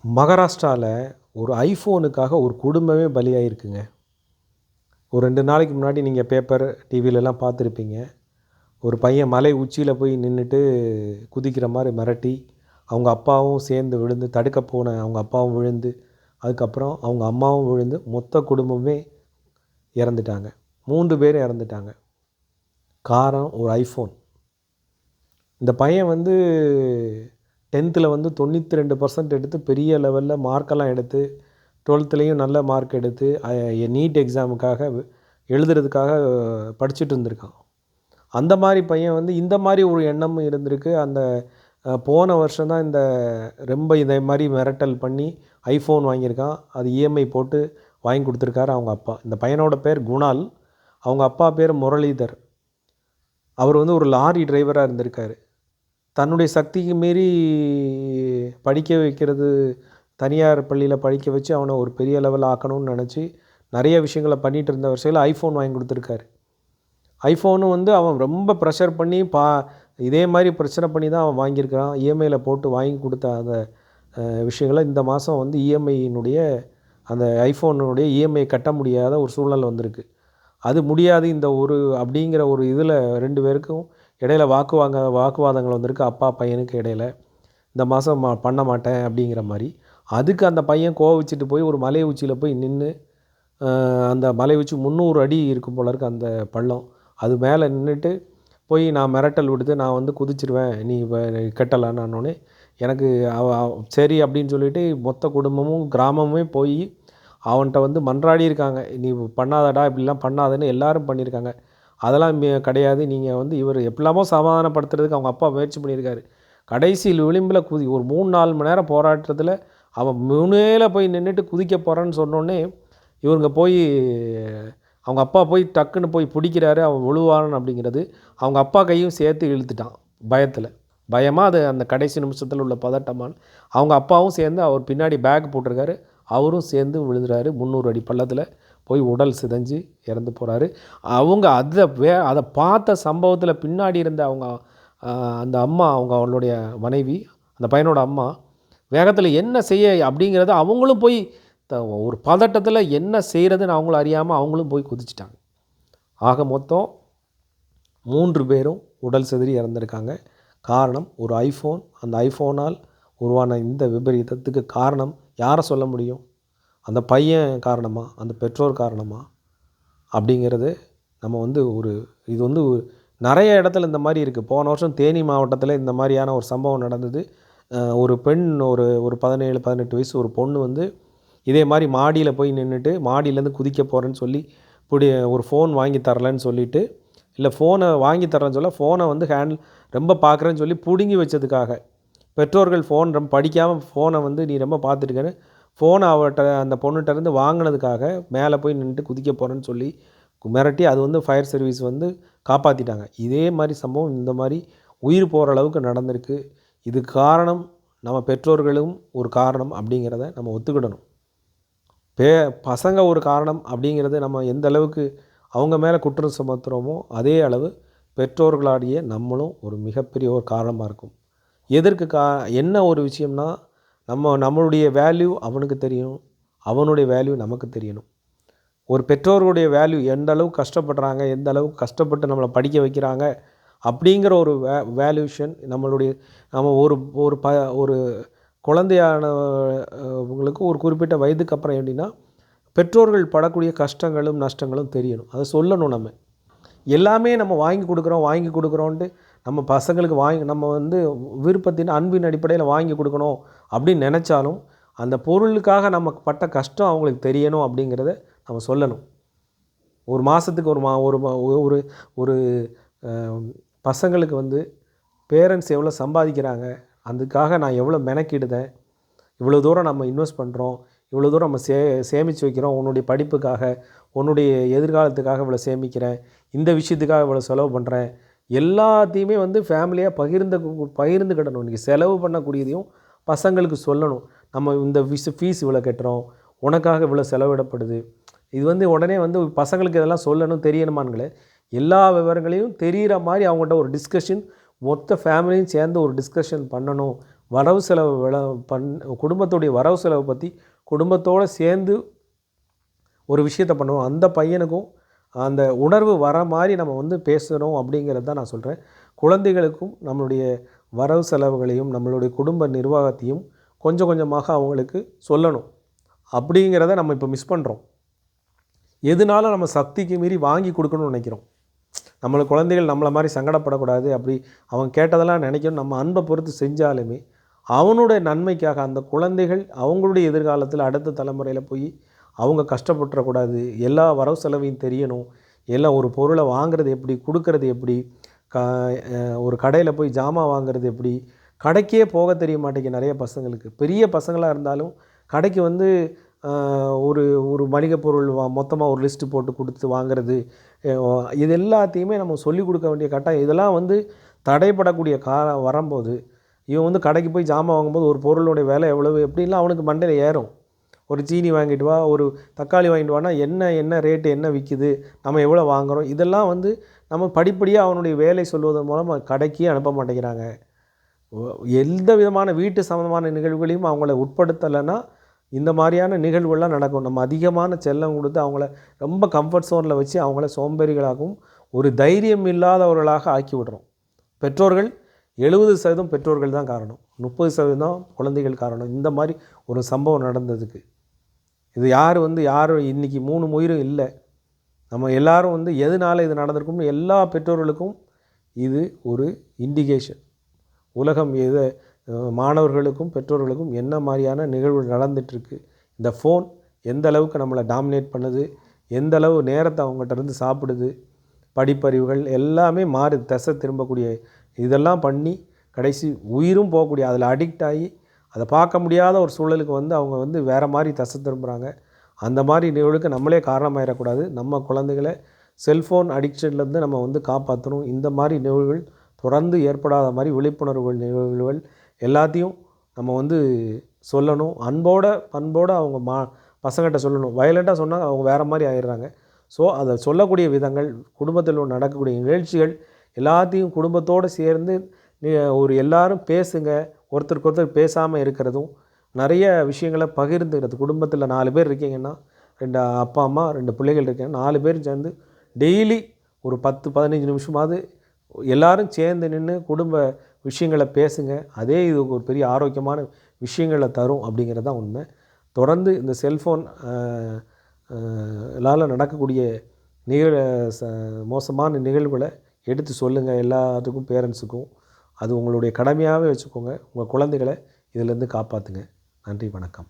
மகாராஷ்டிராவில் ஒரு ஐஃபோனுக்காக ஒரு குடும்பமே பலியாயிருக்குங்க. ஒரு 2 நாளைக்கு முன்னாடி நீங்கள் பேப்பர், டிவிலலாம் பார்த்துருப்பீங்க. ஒரு பையன் மலை உச்சியில் போய் நின்றுட்டு குதிக்கிற மாதிரி மிரட்டி, அவங்க அப்பாவும் சேர்ந்து விழுந்து, தடுக்க போன அவங்க அப்பாவும் விழுந்து, அதுக்கப்புறம் அவங்க அம்மாவும் விழுந்து, மொத்த குடும்பமே இறந்துட்டாங்க. 3 பேரும் இறந்துட்டாங்க. காரணம் ஒரு ஐஃபோன். இந்த பையன் 10த்தில் 92% எடுத்து பெரிய லெவலில் மார்க்கெல்லாம் எடுத்து, 12த்துலேயும் நல்ல மார்க் எடுத்து நீட் எக்ஸாமுக்காக எழுதுறதுக்காக படிச்சுட்டு இருந்திருக்கான். அந்த மாதிரி பையன் இந்த மாதிரி ஒரு எண்ணம் இருந்திருக்கு. அந்த போன வருஷம் தான் ரொம்ப இதே மாதிரி மிரட்டல் பண்ணி ஐஃபோன் வாங்கியிருக்கான். அது இஎம்ஐ போட்டு வாங்கி கொடுத்துருக்காரு அவங்க அப்பா. இந்த பையனோட பேர் குணால், அவங்க அப்பா பேர் முரளிதர். அவர் ஒரு லாரி டிரைவராக இருந்திருக்காரு. தன்னுடைய சக்திக்கு மீறி படிக்க வைக்கிறது, தனியார் பள்ளியில் படிக்க வச்சு அவனை ஒரு பெரிய லெவல் ஆக்கணும்னு நினச்சி நிறைய விஷயங்களை பண்ணிகிட்டு இருந்த வருஷத்தில் ஐஃபோன் வாங்கி கொடுத்துருக்காரு. ஐஃபோனும் அவன் ரொம்ப ப்ரெஷர் பண்ணி இதே மாதிரி பிரச்சனை பண்ணி தான் அவன் வாங்கியிருக்கிறான். இஎம்ஐயில் போட்டு வாங்கி கொடுத்த அந்த விஷயங்களை இந்த மாதம் இஎம்ஐயினுடைய அந்த ஐஃபோனுடைய இஎம்ஐ கட்ட முடியாத ஒரு சூழ்நிலை வந்திருக்கு. அது முடியாது அப்படிங்கிற ஒரு இதில் 2 பேருக்கும் இடையில் வாக்குவாதங்கள் வந்திருக்கு. அப்பா பையனுக்கு இடையில் இந்த மாதம் பண்ண மாட்டேன் அப்படிங்கிற மாதிரி. அதுக்கு அந்த பையன் கோவிச்சிட்டு போய் ஒரு மலை உச்சியில் போய் நின்று, அந்த மலை உச்சி 300 அடி இருக்கும் போல இருக்குது அந்த பள்ளம். அது மேலே நின்றுட்டு போய் நான் மிரட்டல் விடுத்து, நான் குதிச்சிடுவேன் நீ கட்டலான்னொடனே எனக்கு சரி அப்படின்னு சொல்லிவிட்டு மொத்த குடும்பமும் கிராமமே போய் அவன்கிட்ட மன்றாடி இருக்காங்க. நீ பண்ணாதடா, இப்படிலாம் பண்ணாதன்னு எல்லாரும் பண்ணியிருக்காங்க. அதெல்லாம் கிடையாது, நீங்கள் இவர் எப்படிலாமோ சமாதானப்படுத்துறதுக்கு அவங்க அப்பா முயற்சி பண்ணியிருக்காரு. கடைசியில் விளிம்பில் ஒரு 3-4 மணி நேரம் போராட்டத்தில் அவன் முனையில் போய் நின்றுட்டு குதிக்க போகிறான்னு சொன்னோடனே இவங்க போய் அவங்க அப்பா போய் டக்குன்னு போய் பிடிக்கிறாரு. அவன் விழுவான் அப்படிங்கிறது அவங்க அப்பா கையும் சேர்த்து இழுத்துட்டான் பயமாக. அது அந்த கடைசி நிமிஷத்தில் உள்ள பதட்டமான அவங்க அப்பாவும் சேர்ந்து அவர் பின்னாடி பேக் போட்டிருக்காரு. அவரும் சேர்ந்து விழுந்துறாரு. 300 அடி பள்ளத்தில் போய் உடல் சிதைஞ்சு இறந்து போகிறாரு. அவங்க அதை பார்த்த சம்பவத்தில் பின்னாடி இருந்த அந்த அம்மா, அவளுடைய மனைவி, அந்த பையனோட அம்மா வேகத்தில் என்ன செய்ய அப்படிங்கிறத அவங்களும் போய் ஒரு பதட்டத்தில் என்ன செய்கிறதுன்னு அவங்களும் அறியாமல் அவங்களும் போய் குதிச்சிட்டாங்க. ஆக மொத்தம் 3 பேரும் உடல் சிதறி இறந்துருக்காங்க. காரணம் ஒரு ஐஃபோன். அந்த ஐஃபோனால் உருவான இந்த விபரீதத்துக்கு காரணம் யாரை சொல்ல முடியும்? அந்த பையன் காரணமா, அந்த பெற்றோர் காரணமா அப்படிங்கிறது நம்ம இது நிறைய இடத்துல இந்த மாதிரி இருக்குது. போன வருஷம் தேனி மாவட்டத்தில் இந்த மாதிரியான ஒரு சம்பவம் நடந்தது. ஒரு பெண் ஒரு 17-18 வயசு ஒரு பொண்ணு இதே மாதிரி மாடியில் போய் நின்றுட்டு மாடியிலேருந்து குதிக்க போகிறேன்னு சொல்லி ஒரு ஃபோன் வாங்கி தரலன்னு சொல்லிவிட்டு, இல்லை ஃபோனை வாங்கி தரேன்னு சொல்ல ஃபோனை ரொம்ப பார்க்குறேன்னு சொல்லி பிடுங்கி வச்சதுக்காக பெற்றோர்கள் ஃபோன் ரொம்ப படிக்காமல் ஃபோனை நீ ரொம்ப பார்த்துட்டுக்கன்னு ஃபோனை அந்த பொண்ணுகிட்டேருந்து வாங்கினதுக்காக மேலே போய் நின்றுட்டு குதிக்க போகிறேன்னு சொல்லி மிரட்டி அது ஃபயர் சர்வீஸ் காப்பாற்றிட்டாங்க. இதே மாதிரி சம்பவம் இந்த மாதிரி உயிர் போகிற அளவுக்கு நடந்திருக்கு. இது காரணம் நம்ம பெற்றோர்களும் ஒரு காரணம் அப்படிங்கிறத நம்ம ஒத்துக்கிடணும். பசங்க ஒரு காரணம் அப்படிங்கிறத நம்ம எந்த அளவுக்கு அவங்க மேலே குற்றம் சுமத்துகிறோமோ அதே அளவு பெற்றோர்களாடிய நம்மளும் ஒரு மிகப்பெரிய ஒரு காரணமாக இருக்கும். எதற்கு என்ன ஒரு விஷயம்னா, நம்மளுடைய வேல்யூ அவனுக்கு தெரியணும், அவனுடைய வேல்யூ நமக்கு தெரியணும். ஒரு பெற்றோர்களுடைய வேல்யூ எந்த அளவுக்கு கஷ்டப்படுறாங்க, எந்த அளவுக்கு கஷ்டப்பட்டு நம்மளை படிக்க வைக்கிறாங்க அப்படிங்கிற ஒரு வேல்யூஷன் நம்ம ஒரு குழந்தையானவங்களுக்கு ஒரு குறிப்பிட்ட வயதுக்கு அப்புறம் எப்படின்னா பெற்றோர்கள் படக்கூடிய கஷ்டங்களும் நஷ்டங்களும் தெரியணும். அதை சொல்லணும். நம்ம எல்லாமே நம்ம வாங்கி கொடுக்குறோன்ட்டு நம்ம பசங்களுக்கு நம்ம விருப்பத்தின் அன்பின் அடிப்படையில் வாங்கி கொடுக்கணும் அப்படின்னு நினச்சாலும் அந்த பொருளுக்காக நமக்கு பட்ட கஷ்டம் அவங்களுக்கு தெரியணும் அப்படிங்கிறத நம்ம சொல்லணும். ஒரு மாதத்துக்கு ஒரு ஒரு பசங்களுக்கு பேரண்ட்ஸ் எவ்வளோ சம்பாதிக்கிறாங்க, அதுக்காக நான் எவ்வளோ மெனக்கிடுதேன், இவ்வளோ தூரம் நம்ம இன்வெஸ்ட் பண்ணுறோம், இவ்வளோ தூரம் நம்ம சேமித்து வைக்கிறோம், உன்னுடைய படிப்புக்காக, உன்னுடைய எதிர்காலத்துக்காக இவ்வளோ சேமிக்கிறேன், இந்த விஷயத்துக்காக இவ்வளோ செலவு பண்ணுறேன், எல்லாத்தையுமே ஃபேமிலியாக பகிர்ந்துக்கிடணும். இன்றைக்கி செலவு பண்ணக்கூடியதையும் பசங்களுக்கு சொல்லணும். நம்ம இந்த ஃபீஸ் இவ்வளோ கட்டுறோம், உனக்காக இவ்வளோ செலவிடப்படுது. இது உடனே பசங்களுக்கு இதெல்லாம் சொல்லணும் தெரியணுமான்களே, எல்லா விவரங்களையும் தெரிகிற மாதிரி அவங்கள்ட்ட ஒரு டிஸ்கஷன், மொத்த ஃபேமிலியும் சேர்ந்து ஒரு டிஸ்கஷன் பண்ணணும். வரவு செலவு குடும்பத்துடைய வரவு செலவை பற்றி குடும்பத்தோடு சேர்ந்து ஒரு விஷயத்தை பண்ணுவோம். அந்த பையனுக்கும் அந்த உணர்வு வர மாதிரி நம்ம வந்து பேசணும் அப்படிங்கிறது தான் நான் சொல்கிறேன். குழந்தைகளுக்கும் நம்மளுடைய வரவு செலவுகளையும் நம்மளுடைய குடும்ப நிர்வாகத்தையும் கொஞ்சம் கொஞ்சமாக அவங்களுக்கு சொல்லணும். அப்படிங்கிறத நம்ம இப்போ மிஸ் பண்ணுறோம். எதுனாலும் நம்ம சக்திக்கு மீறி வாங்கி கொடுக்கணும்னு நினைக்கிறோம். நம்மளை குழந்தைகள் நம்மளை மாதிரி சங்கடப்படக்கூடாது, அப்படி அவன் கேட்டதெல்லாம் நினைக்கணும். நம்ம அன்பை பொறுத்து செஞ்சாலுமே அவனுடைய நன்மைக்காக அந்த குழந்தைகள் அவங்களுடைய எதிர்காலத்தில் அடுத்த தலைமுறையில் போய் அவங்க கஷ்டப்பட்டுறக்கூடாது. எல்லா வரவு செலவையும் தெரியணும். எல்லாம் ஒரு பொருளை வாங்குறது எப்படி, கொடுக்கறது எப்படி, ஒரு கடையில் போய் ஜாமான் வாங்குறது எப்படி, கடைக்கே போக தெரிய மாட்டேங்குது நிறைய பசங்களுக்கு. பெரிய பசங்களாக இருந்தாலும் கடைக்கு வந்து ஒரு ஒரு மளிகை பொருள் மொத்தமாக ஒரு லிஸ்ட்டு போட்டு கொடுத்து வாங்குறது, இது எல்லாத்தையுமே நம்ம சொல்லிக் கொடுக்க வேண்டிய கட்டாயம். இதெல்லாம் வந்து தடைப்படக்கூடிய காலம் வரும்போது இவன் வந்து கடைக்கு போய் ஜாமான் வாங்கும்போது ஒரு பொருளுடைய விலை எவ்வளவு எப்படின்லாம் அவனுக்கு மண்டையில் ஏறும். ஒரு சீனி வாங்கிட்டு வா, ஒரு தக்காளி வாங்கிட்டு வானா என்ன ரேட்டு, என்ன விற்கிது, நம்ம எவ்வளோ வாங்குகிறோம், இதெல்லாம் வந்து நம்ம படிப்படியாக அவனுடைய வேலை சொல்வதன் மூலம் கடைக்கே அனுப்ப மாட்டேங்கிறாங்க. எந்த விதமான வீட்டு சம்மந்தமான நிகழ்வுகளையும் அவங்கள உட்படுத்தலைன்னா இந்த மாதிரியான நிகழ்வுகள்லாம் நடக்கும். நம்ம அதிகமான செல்லம் கொடுத்து அவங்கள ரொம்ப கம்ஃபர்ட் ஜோனில் வச்சு அவங்கள சோம்பேறிகளாகவும் ஒரு தைரியம் இல்லாதவர்களாக ஆக்கி விடுறோம். பெற்றோர்கள் 70% பெற்றோர்கள் தான் காரணம், 30% குழந்தைகள் காரணம். இந்த மாதிரி ஒரு சம்பவம் நடந்ததுக்கு இது யாரும் இன்றைக்கி 3 உயிரும் இல்லை. நம்ம எல்லோரும் வந்து எதனால் இது நடந்திருக்கும்னு எல்லா பெற்றோர்களுக்கும் இது ஒரு இண்டிகேஷன். உலகம் மாணவர்களுக்கும் பெற்றோர்களுக்கும் என்ன மாதிரியான நிகழ்வு நடந்துகிட்ருக்கு, இந்த ஃபோன் எந்த அளவுக்கு நம்மளை டாமினேட் பண்ணுது, எந்த அளவு நேரத்தை அவங்ககிட்ட இருந்து சாப்பிடுது, படிப்பறிவுகள் எல்லாமே மாறுது, திசை திரும்பக்கூடிய இதெல்லாம் பண்ணி கடைசி உயிரும் போகக்கூடிய, அதில் அடிக்ட் ஆகி அதை பார்க்க முடியாத ஒரு சூழலுக்கு வந்து அவங்க வந்து வேறு மாதிரி திசை திரும்புகிறாங்க. அந்த மாதிரி நிகழ்வுக்கு நம்மளே காரணமாயிடக்கூடாது. நம்ம குழந்தைகளை செல்ஃபோன் அடிக்ஷன்லேருந்து நம்ம வந்து காப்பாற்றணும். இந்த மாதிரி நிகழ்வுகள் தொடர்ந்து ஏற்படாத மாதிரி விழிப்புணர்வுகள் நிகழ்வுகள் எல்லாத்தையும் நம்ம வந்து சொல்லணும். பண்போடு அவங்க பசங்கள்கிட்ட சொல்லணும். வயலண்ட்டாக சொன்னால் அவங்க வேறு மாதிரி ஆயிடுறாங்க. ஸோ அதை சொல்லக்கூடிய விதங்கள், குடும்பத்தில் நடக்கக்கூடிய நிகழ்ச்சிகள் எல்லாத்தையும் குடும்பத்தோடு சேர்ந்து ஒரு எல்லாரும் பேசுங்க. ஒருத்தருக்கு ஒருத்தர் பேசாமல் இருக்கிறதும், நிறைய விஷயங்களை பகிர்ந்துக்கிறது. குடும்பத்தில் 4 பேர் இருக்கீங்கன்னா, 2 அப்பா அம்மா 2 பிள்ளைகள் இருக்கீங்கன்னா 4 பேர் சேர்ந்து டெய்லி ஒரு 10-15 நிமிஷமாவது எல்லோரும் சேர்ந்து நின்று குடும்ப விஷயங்களை பேசுங்க. இது ஒரு பெரிய ஆரோக்கியமான விஷயங்களை தரும் அப்படிங்கிறது தான் உண்மை. தொடர்ந்து இந்த செல்ஃபோன் நடக்கக்கூடிய மோசமான நிகழ்வுகளை எடுத்து சொல்லுங்கள் எல்லாத்துக்கும், பேரண்ட்ஸுக்கும். அது உங்களுடைய கடமையாகவே வச்சுக்கோங்க. உங்கள் குழந்தைகளை இதிலேருந்து காப்பாற்றுங்க. நன்றி, வணக்கம்.